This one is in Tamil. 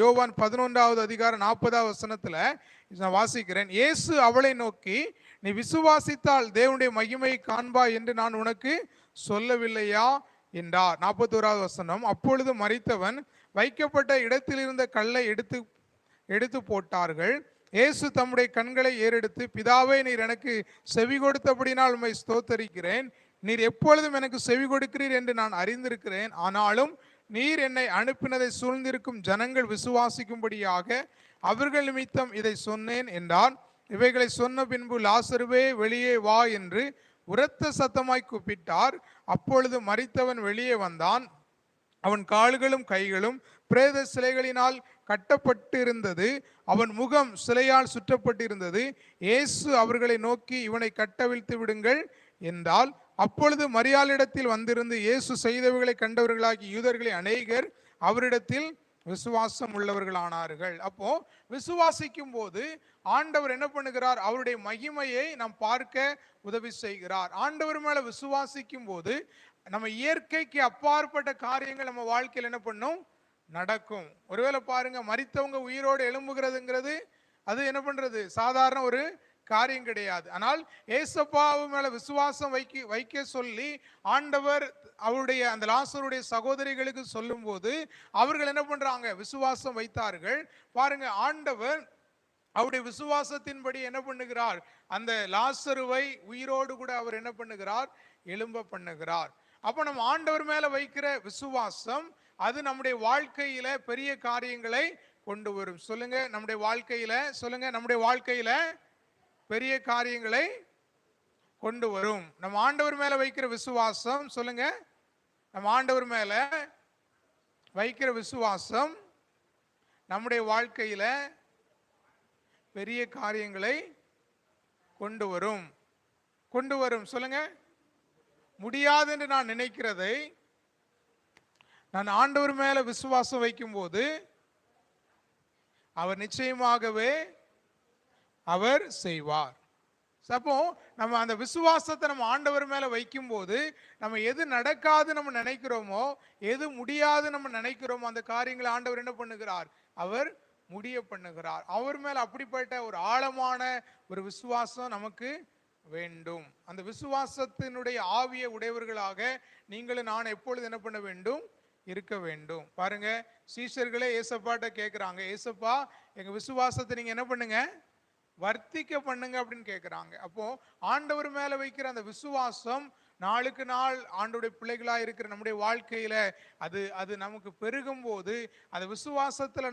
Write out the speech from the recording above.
யோவான் 11வது அதிகாரம் 40வது வசனத்துல நான் வாசிக்கிறேன். இயேசு அவளை நோக்கி, நீ விசுவாசித்தால் தேவனுடைய மகிமையை காண்பாய் என்று நான் உனக்கு சொல்லவில்லையா என்றார். 41வது வசனம். அப்பொழுது மரித்தவன் வைக்கப்பட்ட இடத்தில் இருந்த கல்லை எடுத்து போட்டார்கள். இயேசு தம்முடைய கண்களை ஏறெடுத்து, பிதாவே, நீர் எனக்கு செவி கொடுத்தபடினால் உம்மை ஸ்தோத்தரிக்கிறேன். நீர் எப்பொழுதும் எனக்கு செவி கொடுக்கிறீர் என்று நான் அறிந்திருக்கிறேன். ஆனாலும் நீர் என்னை அனுப்பினதை சூழ்ந்திருக்கும் ஜனங்கள் விசுவாசிக்கும்படியாக அவர்கள் நிமித்தம் இதை சொன்னேன் என்றான். இவைகளை சொன்ன பின்பு, லாசருவே, வெளியே வா என்று உரத்த சத்தமாய் கூப்பிட்டார். அப்பொழுது மரித்தவன் வெளியே வந்தான். அவன் கால்களும் கைகளும் பிரேத சிலைகளினால் கட்டப்பட்டிருந்தது. அவன் முகம் சிலையால் சுற்றப்பட்டிருந்தது. இயேசு அவர்களை நோக்கி, இவனை கட்டவிழ்த்து விடுங்கள் என்றால். அப்பொழுது மரியாளிடத்தில் வந்திருந்து இயேசு செய்தவைகளை கண்டவர்களாகி யூதர்களை அநேகர் அவரிடத்தில் விசுவாசம் உள்ளவர்களானார்கள். அப்போ விசுவாசிக்கும் போது ஆண்டவர் என்ன பண்ணுகிறார்? அவருடைய மகிமையை நாம் பார்க்க உதவி செய்கிறார். ஆண்டவர் மேல விசுவாசிக்கும் போது நம்ம இயற்கைக்கு அப்பாற்பட்ட காரியங்கள் நம்ம வாழ்க்கையில் என்ன பண்ணும்? நடக்கும். ஒருவேளை பாருங்க, மரித்தவங்க உயிரோடு எழும்புகிறதுங்கிறது அது என்ன பண்றது? சாதாரண ஒரு காரியம் கிடையாது. ஆனால் ஏசப்பாவு மேல விசுவாசம் வைக்க சொல்லி ஆண்டவர் அவருடைய அந்த லாசருடைய சகோதரிகளுக்கு சொல்லும் போது அவர்கள் என்ன பண்றாங்க? விசுவாசம் வைத்தார்கள். பாருங்க, ஆண்டவர் அவருடைய விசுவாசத்தின்படி என்ன பண்ணுகிறார்? அந்த லாசருவை உயிரோடு கூட அவர் என்ன பண்ணுகிறார்? எழும்ப பண்ணுகிறார். அப்ப நம்ம ஆண்டவர் மேல வைக்கிற விசுவாசம் அது நம்முடைய வாழ்க்கையில பெரிய காரியங்களை கொண்டு வரும். சொல்லுங்க, நம்முடைய வாழ்க்கையில, சொல்லுங்க, நம்முடைய வாழ்க்கையில பெரிய காரியங்களை கொண்டு வரும். நம்ம ஆண்டவர் மேல வைக்கிற விசுவாசம், சொல்லுங்க, நம்ம ஆண்டவர் மேல வைக்கிற விசுவாசம் நம்முடைய வாழ்க்கையில பெரிய காரியங்களை கொண்டு வரும். கொண்டு வரும். சொல்லுங்க, முடியாது என்று நான் நினைக்கிறதை நான் ஆண்டவர் மேல விசுவாசம் வைக்கும் போது அவர் நிச்சயமாகவே அவர் செய்வார். அப்போ நம்ம அந்த விசுவாசத்தை நம்ம ஆண்டவர் மேல வைக்கும் போது நம்ம எது நடக்காது நம்ம நினைக்கிறோமோ, எது முடியாது நம்ம நினைக்கிறோமோ, அந்த காரியங்களை ஆண்டவர் என்ன பண்ணுகிறார்? அவர் முடிய பண்ணுகிறார். அவர் மேல அப்படிப்பட்ட ஒரு ஆழமான ஒரு விசுவாசம் நமக்கு வேண்டும். அந்த விசுவாசத்தினுடைய ஆவிய உடையவர்களாக நீங்களும் நான் எப்பொழுது என்ன பண்ண வேண்டும்? இருக்க வேண்டும். பாருங்க, சீஷர்களே ஏசப்பாட்ட கேட்கிறாங்க, ஏசப்பா, எங்க விசுவாசத்தை நீங்க என்ன பண்ணுங்க? வர்த்திக்க பண்ணுங்க அப்படின்னு கேட்கிறாங்க. அப்போ ஆண்டவர் மேல வைக்கிற அந்த விசுவாசம் நாளுக்கு நாள் ஆண்டவருடைய பிள்ளைகளா இருக்கிற நம்முடைய வாழ்க்கையில அது நமக்கு பெருகும் போது அந்த விசுவாசத்துல